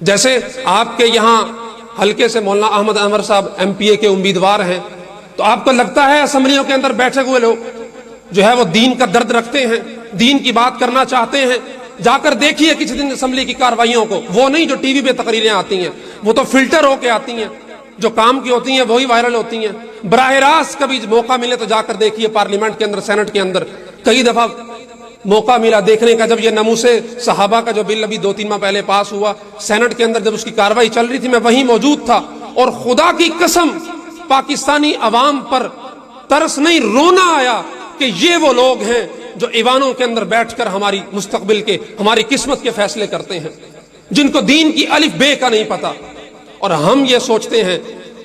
جیسے آپ کے یہاں حلقے سے مولانا احمد انور صاحب MP کے امیدوار ہیں، تو آپ کو لگتا ہے اسمبلیوں کے اندر بیٹھے ہوئے لوگ جو ہے وہ دین کا درد رکھتے ہیں، دین کی بات کرنا چاہتے ہیں؟ جا کر دیکھیے کسی دن اسمبلی کی کارروائیوں کو، وہ نہیں جو ٹی وی پہ تقریریں آتی ہیں، وہ تو فلٹر ہو کے آتی ہیں، جو کام کی ہوتی ہیں وہی وائرل ہوتی ہیں۔ براہ راست کبھی موقع ملے تو جا کر دیکھیے پارلیمنٹ کے اندر، سینٹ کے اندر کئی دفعہ موقع ملا دیکھنے کا، جب یہ ناموس صحابہ کا جو بل ابھی 2-3 ماہ پہلے پاس ہوا سینٹ کے اندر، جب اس کی کارروائی چل رہی تھی میں وہیں موجود تھا، اور خدا کی قسم پاکستانی عوام پر ترس نہیں، رونا آیا کہ یہ وہ لوگ ہیں جو ایوانوں کے اندر بیٹھ کر ہماری مستقبل کے، ہماری قسمت کے فیصلے کرتے ہیں، جن کو دین کی الف بے کا نہیں پتا، اور ہم یہ سوچتے ہیں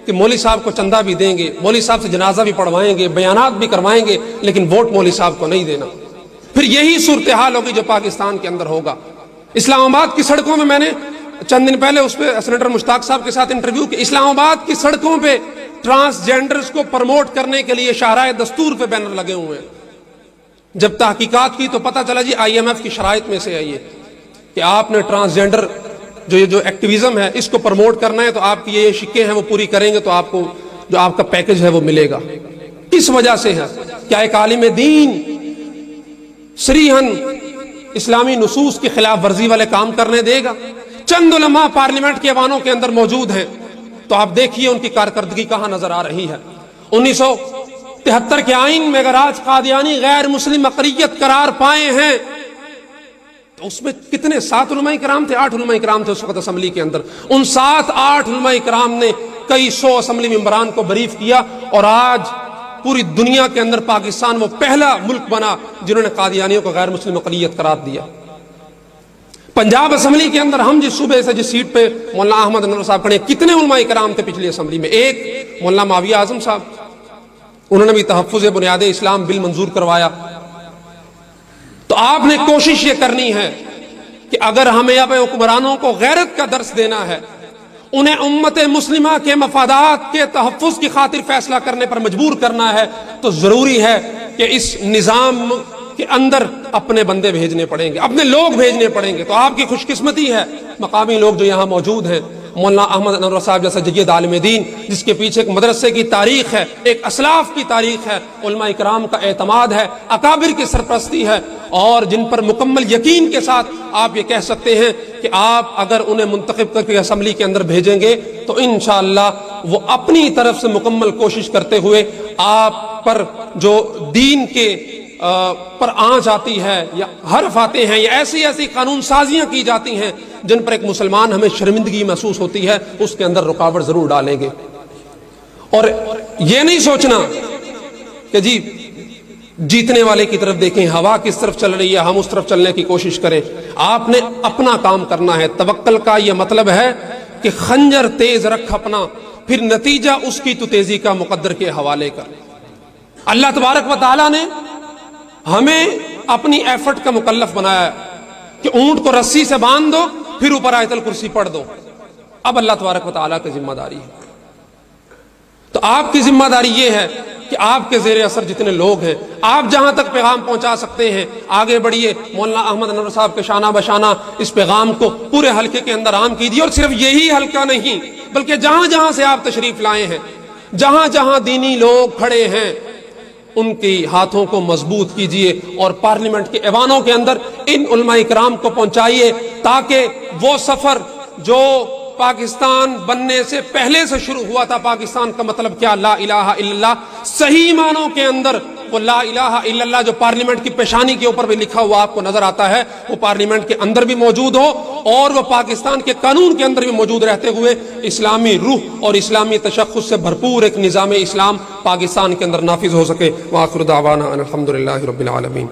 کہ مولوی صاحب کو چندہ بھی دیں گے، مولوی صاحب سے جنازہ بھی پڑھوائیں گے، بیانات بھی کروائیں گے، لیکن ووٹ مولوی صاحب کو نہیں دینا۔ پھر یہی صورتحال ہوگی جو پاکستان کے اندر ہوگا۔ اسلام آباد کی سڑکوں میں میں نے چند دن پہلے اس پہ سینیٹر مشتاق صاحب کے ساتھ انٹرویو کہ اسلام آباد کی سڑکوں پہ ٹرانسجینڈرز کو پروموٹ کرنے کے لیے شاہراہ دستور پہ بینر لگے ہوئے ہیں۔ جب تحقیقات کی تو پتہ چلا جی IMF کی شرائط میں سے ہے یہ کہ آپ نے ٹرانسجینڈر جو ایکٹیویزم ہے اس کو پروموٹ کرنا ہے، تو آپ کی یہ شکیں ہیں وہ پوری کریں گے تو آپ کو جو آپ کا پیکج ہے وہ ملے گا۔ کس وجہ سے ہے؟ کیا ایک عالم دین صریحاً اسلامی نصوص کی خلاف ورزی والے کام کرنے دے گا؟ چند علماء پارلیمنٹ کے ایوانوں کے اندر موجود ہیں، تو آپ دیکھیے ان کی کارکردگی کہاں نظر آ رہی ہے۔ 1973 کے آئین میں اگر آج قادیانی غیر مسلم اقلیت قرار پائے ہیں تو اس میں کتنے 7 علماء کرام تھے، 8 علماء کرام تھے اس وقت اسمبلی کے اندر، ان 7-8 علماء کرام نے کئی 100 اسمبلی ممبران کو بریف کیا، اور آج پوری دنیا کے اندر پاکستان وہ پہلا ملک بنا جنہوں نے قادیانیوں کو غیر مسلم اقلیت قرار دیا۔ پنجاب اسمبلی کے اندر ہم جس صوبے سے جس سیٹ پہ مولانا احمد انور صاحب کھڑے، کتنے علماء کرام تھے پچھلی اسمبلی میں؟ ایک مولانا معاویہ اعظم صاحب، انہوں نے بھی تحفظ بنیاد اسلام بل منظور کروایا۔ تو آپ نے کوشش یہ کرنی ہے کہ اگر ہمیں اب حکمرانوں کو غیرت کا درس دینا ہے، انہیں امت مسلمہ کے مفادات کے تحفظ کی خاطر فیصلہ کرنے پر مجبور کرنا ہے، تو ضروری ہے کہ اس نظام کے اندر اپنے بندے بھیجنے پڑیں گے، اپنے لوگ بھیجنے پڑیں گے۔ تو آپ کی خوش قسمتی ہے مقامی لوگ جو یہاں موجود ہیں، مولانا احمد انور صاحب جیسا جید عالم دین جس کے پیچھے ایک مدرسے کی تاریخ ہے، ایک اسلاف کی تاریخ ہے، علماء اکرام کا اعتماد ہے، اکابر کی سرپرستی ہے، اور جن پر مکمل یقین کے ساتھ آپ یہ کہہ سکتے ہیں کہ آپ اگر انہیں منتخب کر کے اسمبلی کے اندر بھیجیں گے تو انشاءاللہ وہ اپنی طرف سے مکمل کوشش کرتے ہوئے آپ پر جو دین کے پر آنچ آتی ہے یا حرف آتے ہیں یا ایسی ایسی قانون سازیاں کی جاتی ہیں جن پر ایک مسلمان ہمیں شرمندگی محسوس ہوتی ہے، اس کے اندر رکاوٹ ضرور ڈالیں گے۔ اور یہ نہیں سوچنا کہ جی جیتنے والے کی طرف دیکھیں، ہوا کس طرف چل رہی ہے ہم اس طرف چلنے کی کوشش کریں۔ آپ نے اپنا کام کرنا ہے۔ توکل کا یہ مطلب ہے کہ خنجر تیز رکھ اپنا، پھر نتیجہ اس کی تو تیزی کا مقدر کے حوالے کر۔ اللہ تبارک و تعالیٰ نے ہمیں اپنی ایفرٹ کا مکلف بنایا ہے کہ اونٹ کو رسی سے باندھ دو پھر اوپر آیت الکرسی پڑھ دو۔ اب اللہ تبارک و تعالیٰ کی ذمہ داری ہے، تو آپ کی ذمہ داری یہ ہے کہ آپ کے زیر اثر جتنے لوگ ہیں، آپ جہاں تک پیغام پہنچا سکتے ہیں آگے بڑھیے۔ مولانا احمد انور صاحب کے شانہ بشانہ اس پیغام کو پورے حلقے کے اندر عام کیجیے، اور صرف یہی حلقہ نہیں بلکہ جہاں جہاں سے آپ تشریف لائے ہیں، جہاں جہاں دینی لوگ کھڑے ہیں، ان کی ہاتھوں کو مضبوط کیجیے اور پارلیمنٹ کے ایوانوں کے اندر ان علماء کرام کو پہنچائیے، تاکہ وہ سفر جو پاکستان بننے سے پہلے سے شروع ہوا تھا، پاکستان کا مطلب کیا، لا الہ الا اللہ، صحیح معنوں کے اندر وہ لا الہ الا اللہ جو پارلیمنٹ کی پیشانی کے اوپر بھی لکھا ہوا آپ کو نظر آتا ہے، وہ پارلیمنٹ کے اندر بھی موجود ہو، اور وہ پاکستان کے قانون کے اندر بھی موجود رہتے ہوئے اسلامی روح اور اسلامی تشخص سے بھرپور ایک نظام اسلام پاکستان کے اندر نافذ ہو سکے۔ وآخر دعوانا ان الحمد للہ رب العالمین۔